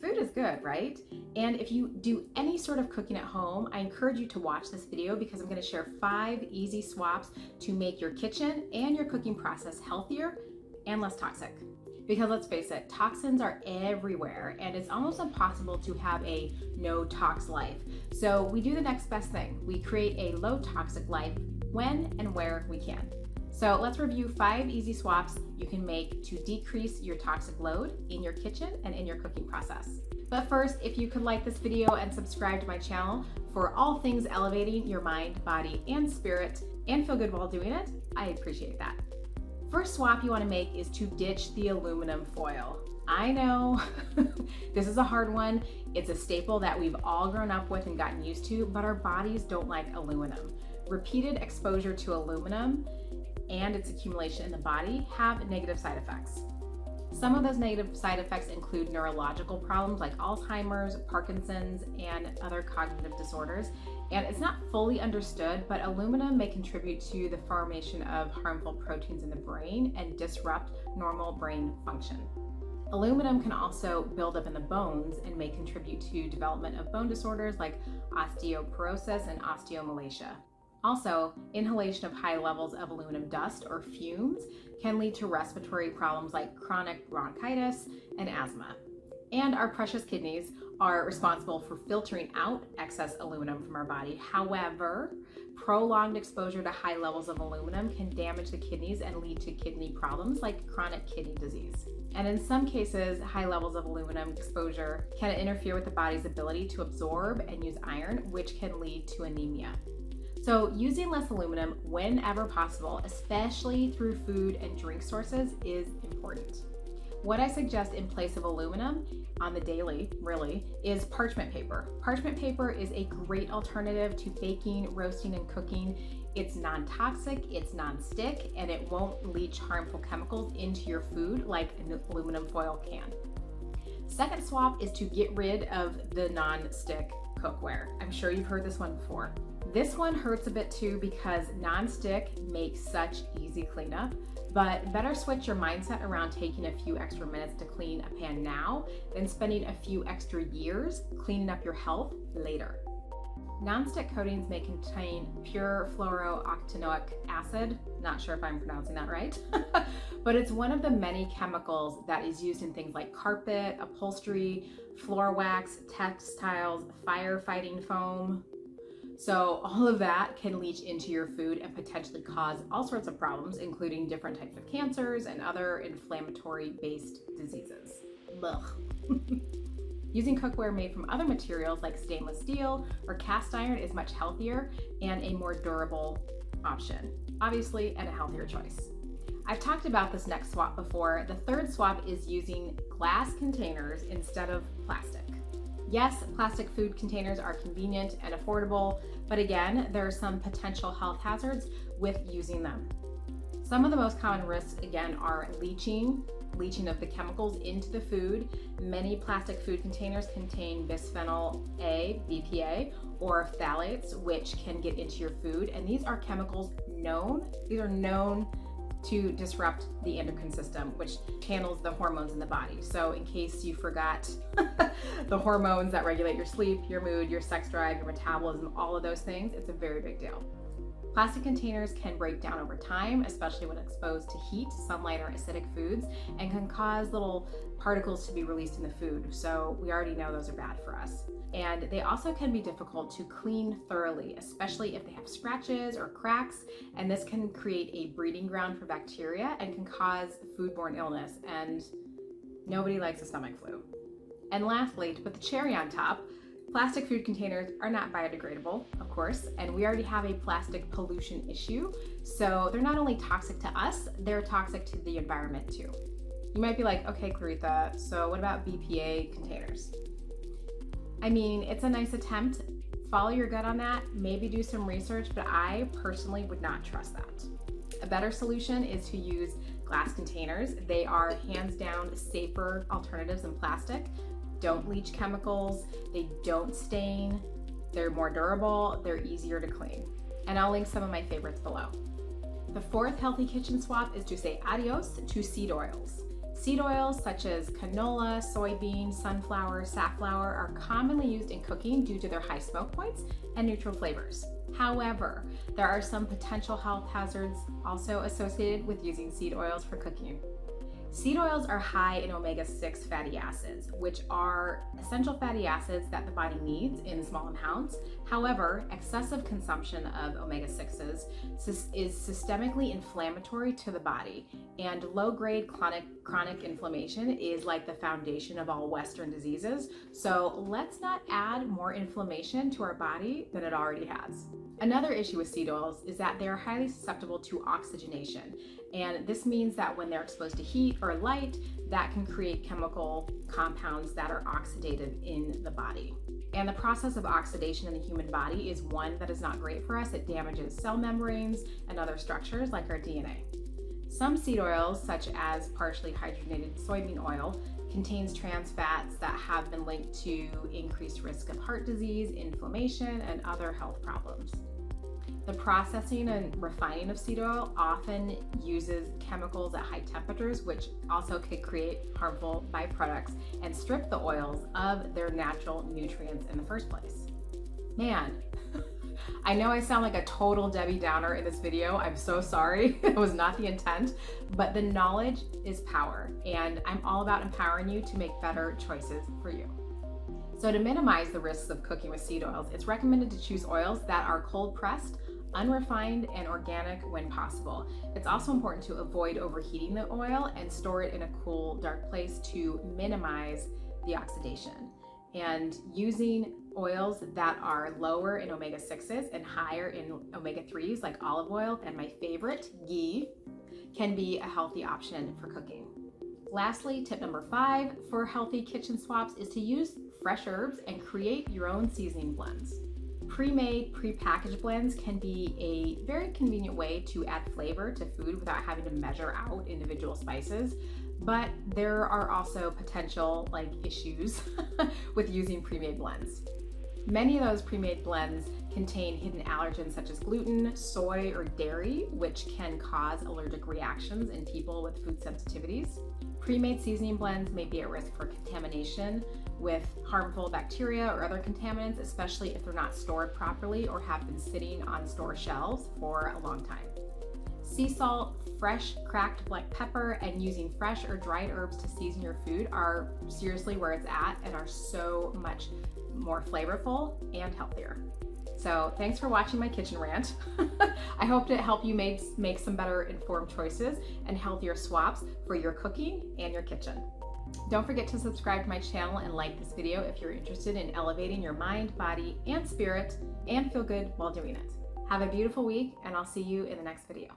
Food is good, right? And if you do any sort of cooking at home, I encourage you to watch this video because I'm going to share 5 easy swaps to make your kitchen and your cooking process healthier and less toxic. Because let's face it, toxins are everywhere and it's almost impossible to have a no tox life. So we do the next best thing. We create a low toxic life when and where we can. So let's review 5 easy swaps you can make to decrease your toxic load in your kitchen and in your cooking process. But first, if you could like this video and subscribe to my channel for all things elevating your mind, body, and spirit and feel good while doing it, I appreciate that. First swap you want to make is to ditch the aluminum foil. I know this is a hard one. It's a staple that we've all grown up with and gotten used to, but our bodies don't like aluminum. Repeated exposure to aluminum and its accumulation in the body have negative side effects. Some of those negative side effects include neurological problems like Alzheimer's, Parkinson's, and other cognitive disorders. And it's not fully understood, but aluminum may contribute to the formation of harmful proteins in the brain and disrupt normal brain function. Aluminum can also build up in the bones and may contribute to development of bone disorders like osteoporosis and osteomalacia. Also, inhalation of high levels of aluminum dust or fumes can lead to respiratory problems like chronic bronchitis and asthma. And our precious kidneys are responsible for filtering out excess aluminum from our body. However, prolonged exposure to high levels of aluminum can damage the kidneys and lead to kidney problems like chronic kidney disease. And in some cases, high levels of aluminum exposure can interfere with the body's ability to absorb and use iron, which can lead to anemia. So using less aluminum whenever possible, especially through food and drink sources, is important. What I suggest in place of aluminum on the daily, really, is parchment paper. Parchment paper is a great alternative to baking, roasting, and cooking. It's non-toxic, it's non-stick, and it won't leach harmful chemicals into your food like an aluminum foil can. Second swap is to get rid of the non-stick cookware. I'm sure you've heard this one before. This one hurts a bit too because non-stick makes such easy cleanup, but better switch your mindset around taking a few extra minutes to clean a pan now than spending a few extra years cleaning up your health later. Non-stick coatings may contain pure fluorooctanoic acid, not sure if I'm pronouncing that right, but it's one of the many chemicals that is used in things like carpet, upholstery, floor wax, textiles, firefighting foam. So all of that can leach into your food and potentially cause all sorts of problems, including different types of cancers and other inflammatory-based diseases. Ugh. Using cookware made from other materials like stainless steel or cast iron is much healthier and a more durable option, obviously, and a healthier choice. I've talked about this next swap before. The third swap is using glass containers instead of plastic. Yes, plastic food containers are convenient and affordable, but again, there are some potential health hazards with using them. Some of the most common risks, again, are leaching of the chemicals into the food. Many plastic food containers contain bisphenol A, BPA, or phthalates, which can get into your food. And these are chemicals known to disrupt the endocrine system, which channels the hormones in the body. So in case you forgot the hormones that regulate your sleep, your mood, your sex drive, your metabolism, all of those things, it's a very big deal. Plastic containers can break down over time, especially when exposed to heat, sunlight, or acidic foods, and can cause little particles to be released in the food. So we already know those are bad for us. And they also can be difficult to clean thoroughly, especially if they have scratches or cracks, and this can create a breeding ground for bacteria and can cause foodborne illness, and nobody likes a stomach flu. And lastly, to put the cherry on top, plastic food containers are not biodegradable, of course, and we already have a plastic pollution issue, so they're not only toxic to us, they're toxic to the environment too. You might be like, okay, Clarita, so what about BPA containers? I mean, it's a nice attempt. Follow your gut on that, maybe do some research, but I personally would not trust that. A better solution is to use glass containers. They are hands down safer alternatives than plastic. Don't leach chemicals, they don't stain, they're more durable, they're easier to clean. And I'll link some of my favorites below. The fourth healthy kitchen swap is to say adios to seed oils. Seed oils such as canola, soybean, sunflower, safflower are commonly used in cooking due to their high smoke points and neutral flavors. However, there are some potential health hazards also associated with using seed oils for cooking. Seed oils are high in omega-6 fatty acids, which are essential fatty acids that the body needs in small amounts. However, excessive consumption of omega-6s is systemically inflammatory to the body, and low-grade chronic inflammation is like the foundation of all Western diseases. So let's not add more inflammation to our body than it already has. Another issue with seed oils is that they are highly susceptible to oxygenation. And this means that when they're exposed to heat or light, that can create chemical compounds that are oxidative in the body. And the process of oxidation in the human body is one that is not great for us. It damages cell membranes and other structures like our DNA. Some seed oils, such as partially hydrogenated soybean oil, contains trans fats that have been linked to increased risk of heart disease, inflammation, and other health problems. The processing and refining of seed oil often uses chemicals at high temperatures, which also could create harmful byproducts and strip the oils of their natural nutrients in the first place. Man, I know I sound like a total Debbie Downer in this video. I'm so sorry. It was not the intent, but the knowledge is power, and I'm all about empowering you to make better choices for you. So to minimize the risks of cooking with seed oils, it's recommended to choose oils that are cold pressed, unrefined, and organic when possible. It's also important to avoid overheating the oil and store it in a cool, dark place to minimize the oxidation. And using oils that are lower in omega-6s and higher in omega-3s like olive oil and my favorite, ghee, can be a healthy option for cooking. Lastly, tip number 5 for healthy kitchen swaps is to use fresh herbs and create your own seasoning blends. Pre-made, pre-packaged blends can be a very convenient way to add flavor to food without having to measure out individual spices, but there are also potential issues with using pre-made blends. Many of those pre-made blends contain hidden allergens such as gluten, soy, or dairy, which can cause allergic reactions in people with food sensitivities. Pre-made seasoning blends may be at risk for contamination with harmful bacteria or other contaminants, especially if they're not stored properly or have been sitting on store shelves for a long time. Sea salt, fresh cracked black pepper, and using fresh or dried herbs to season your food are seriously where it's at and are so much more flavorful and healthier. So thanks for watching my kitchen rant. I hope to help you make some better informed choices and healthier swaps for your cooking and your kitchen. Don't forget to subscribe to my channel and like this video if you're interested in elevating your mind, body, and spirit and feel good while doing it. Have a beautiful week, and I'll see you in the next video.